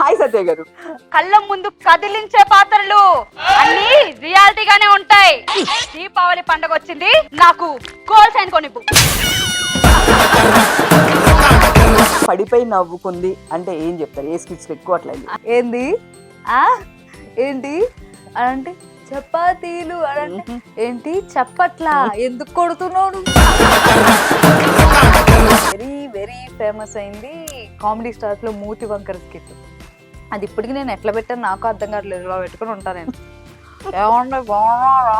Hi సత్య గారు. కళ్ళ ముందు కదిలించే పాత్రలు అన్ని రియాలిటీగానే ఉంటాయి. దీపావళి పండుగ వచ్చింది, నాకు గోల్డ్ సైన్ కొనివ్వు. పడిపోయి నవ్వుకుంది అంటే ఏం చెప్తారు? ఏ స్కిట్స్ ఎక్కువ అట్లా ఏంది ఏంటి అంటే చపాతీలు అంటే ఏంటి చెప్పట్లా ఎందుకు కొడుతున్నాడు. వెరీ వెరీ ఫేమస్ అయింది కామెడీ స్టార్స్ లో మూతి వంకర స్కిట్. అది ఇప్పటికి నేను ఎట్లా పెట్టాను నాకు అర్థం కావట్లేదు. ఇలా పెట్టుకుని ఉంటాను నేను. ఏమన్నా బాగున్నారా,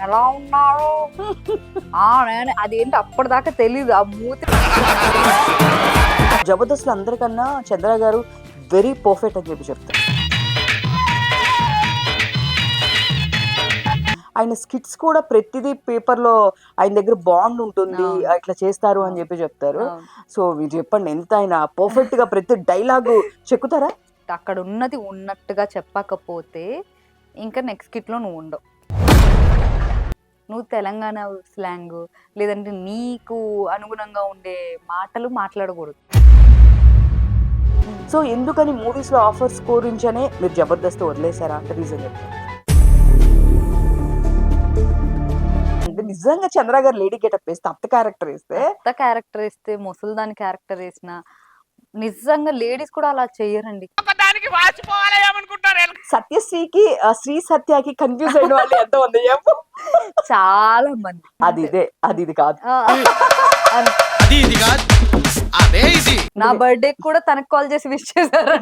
ఎలా ఉన్నారు, నేను అదేంటి అప్పటిదాకా తెలీదు. ఆ మూతి జబర్దస్త్ అందరికన్నా చంద్ర గారు వెరీ పర్ఫెక్ట్ అని చెప్పి చెప్తారు. ఆయన స్కిట్స్ కూడా ప్రతిదీ పేపర్ లో ఆయన దగ్గర బాండ్ ఉంటుంది, అట్లా చేస్తారు అని చెప్పి చెప్తారు. సో మీరు చెప్పండి, ఎంత ఆయన పర్ఫెక్ట్ గా ప్రతి డైలాగు చెక్కుతారా? అక్కడ ఉన్నది ఉన్నట్టుగా చెప్పకపోతే ఇంకా నెక్స్ట్ స్కిట్ లో నువ్వు ఉండవు. నువ్వు తెలంగాణ స్లాంగ్ లేదంటే నీకు అనుగుణంగా ఉండే మాటలు మాట్లాడకూడదు. సో ఎందుకని మూవీస్ లో ఆఫర్ స్కోర్ నుంచనే మీరు జబర్దస్త్ వదిలేసారా అంటే రీజన్ చెప్తారు? అంటే నిజంగా చంద్ర గారు లేడీ గెటప్ వేస్తే, అత్త క్యారెక్టర్ వేస్తే ముసల్దాని క్యారెక్టర్ వేసిన నిజంగా లేడీస్ కూడా అలా చెయ్యరండి. సత్యశ్రీకి శ్రీ సత్యకి కన్ఫ్యూజ్ అయిన వాళ్ళు ఎంత ఉంది చెప్పు? చాలా మంది. అది ఇది కాదు. నా బర్త్డే కూడా తనకు కాల్ చేసి విష్ చేశారు.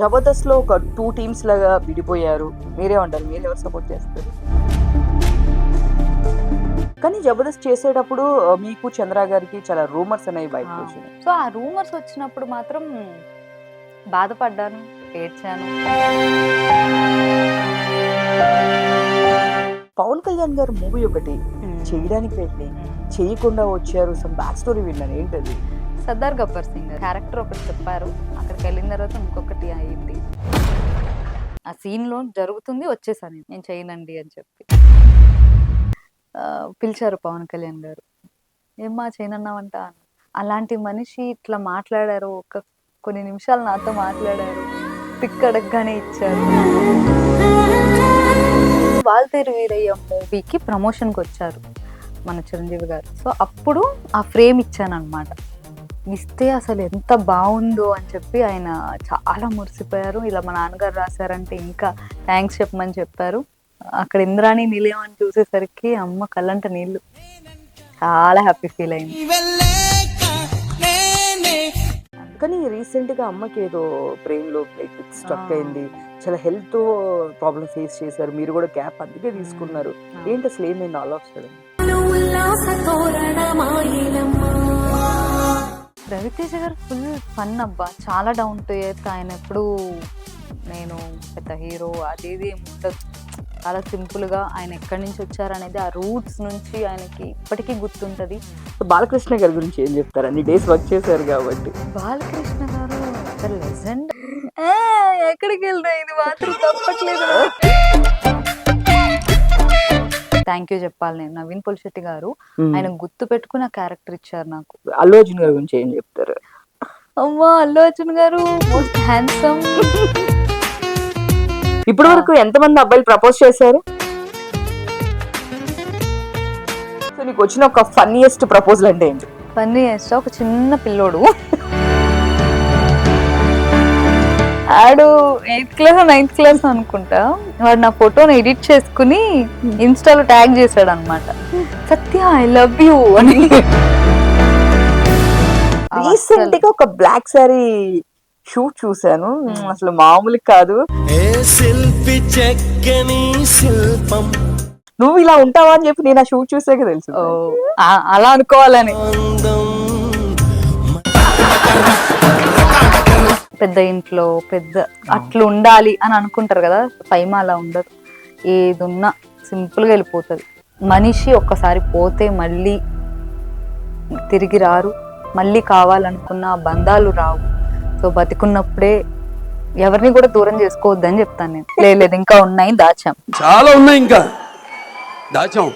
జబర్దస్త్ లో ఒక 2 టీమ్స్ లాగా విడిపోయారు. మీరేమంటారు? మీరు ఎవరు సపోర్ట్ చేస్తారు? కానీ జబర్దస్త్ చేసేటప్పుడు మీకు చంద్ర గారికి చాలా రూమర్స్ అనేవి బయటకు వచ్చినాయి. సో ఆ రూమర్స్ వచ్చినప్పుడు మాత్రం బాధపడ్డాను, ఏడ్చాను. పవన్ కళ్యాణ్ గారు మూవీ ఒకటి చేయడానికి వెళ్ళి చేయకుండా వచ్చారు. సమ్ బ్యాక్ స్టోరీ విన్నాను, ఏంటది? సర్దార్ గబ్బర్ సింగ్ క్యారెక్టర్ ఒకటి చెప్పారు, అక్కడికి వెళ్ళిన తర్వాత ఇంకొకటి అయింది. ఆ సీన్ లో జరుగుతుంది, వచ్చేసాను నేను చేయనండి అని చెప్పి. పిలిచారు పవన్ కళ్యాణ్ గారు, ఏమ్మా చేయనన్నావంట. అలాంటి మనిషి ఇట్లా మాట్లాడారు, కొన్ని నిమిషాలు నాతో మాట్లాడారు, పిక్ అడగగానే ఇచ్చారు. వాల్తేరు వీరయ్య మూవీకి ప్రమోషన్కి వచ్చారు మన చిరంజీవి గారు. సో అప్పుడు ఆ ఫ్రేమ్ ఇచ్చాను అనమాట. ఇస్తే అసలు ఎంత బాగుందో అని చెప్పి ఆయన చాలా మురిసిపోయారు. ఇలా మా నాన్నగారు రాశారంటే ఇంకా థ్యాంక్స్ చెప్పమని చెప్పారు. అక్కడ ఇంద్రాణి నిలయం అని చూసేసరికి అమ్మ కళ్ళంట నీళ్ళు, చాలా హ్యాపీ ఫీల్ అయింది. కానీ రీసెంట్ గా అమ్మకి ఏదో బ్రెయిన్ లో స్ట్రక్ అయింది, చాలా హెల్త్ ప్రాబ్లమ్ ఫేస్ చేశారు. మీరు కూడా గ్యాప్ అందుకే తీసుకున్నారు. ఏంటి అసలు ఏమైంది ఆల్ ఆఫ్ సడన్? రవితేజ గారు ఫుల్ ఫన్ అబ్బా, చాలా డౌన్ టు ఎర్త్. ఆయన ఎప్పుడు నేను పెద్ద హీరో అది ఇది ఉండదు, చాలా సింపుల్ గా ఆయన ఎక్కడి నుంచి వచ్చారనేది ఆ రూట్స్ నుంచి ఆయనకి ఇప్పటికీ గుర్తుంటది. బాలకృష్ణ గారి గురించి ఏం చెప్తారు? అన్ని డేస్ వర్క్ చేశారు కాబట్టి. బాలకృష్ణ గారు అసలు లెజెండ్. ఎక్కడికి వెళ్ళినా ఇది మాత్రం తప్పట్లేదు. థ్యాంక్ యూ చెప్పాలి నేను నవీన్ పులిశెట్టి గారు, ఆయన గుర్తు పెట్టుకుని ఆ క్యారెక్టర్ ఇచ్చారు నాకు. అల్లు అర్జున్ గారి గురించి ఏం చెప్తారు? అమ్మా అల్లు అర్జున్ గారు మోస్ట్ హ్యాండ్సమ్. ఇప్పటి వరకు ఎంతమంది అబ్బాయిలు ప్రపోజ్ చేశారు? సో నీకు వచ్చిన ఒక ఫన్నీయెస్ట్ ప్రపోజల్ అంటే ఏంటి? ఫన్నీయెస్ట్ ఒక చిన్న పిల్లోడు, ఆడు 8th క్లాస్ 9th క్లాస్ అనుకుంటా, వాడు నా ఫోటోని ఎడిట్ చేసుకుని ఇన్స్టాలో ట్యాగ్ చేశాడు అనమాట, సత్య ఐ లవ్ యూ అని. రీసెంట్ గా ఒక బ్లాక్ సారీ షూట్ చూసాను, అసలు మామూలు కాదు. నువ్వు ఇలా ఉంటావా అని చెప్పి నేను ఆ షూట్ చూసాక తెలుసు. అలా అనుకోవాలని. పెద్ద ఇంట్లో పెద్ద అట్లా ఉండాలి అని అనుకుంటారు కదా, పైమ అలా ఉండదు. ఏదున్నా సింపుల్ గా వెళ్ళిపోతుంది. మనిషి ఒక్కసారి పోతే మళ్ళీ తిరిగి రారు, మళ్ళీ కావాలనుకున్న బంధాలు రావు. సో బతికున్నప్పుడే ఎవరిని కూడా దూరం చేసుకోవద్దని చెప్తాను నేను. లేదు ఇంకా ఉన్నాయి, దాచాం, చాలా ఉన్నాయి, ఇంకా దాచాం.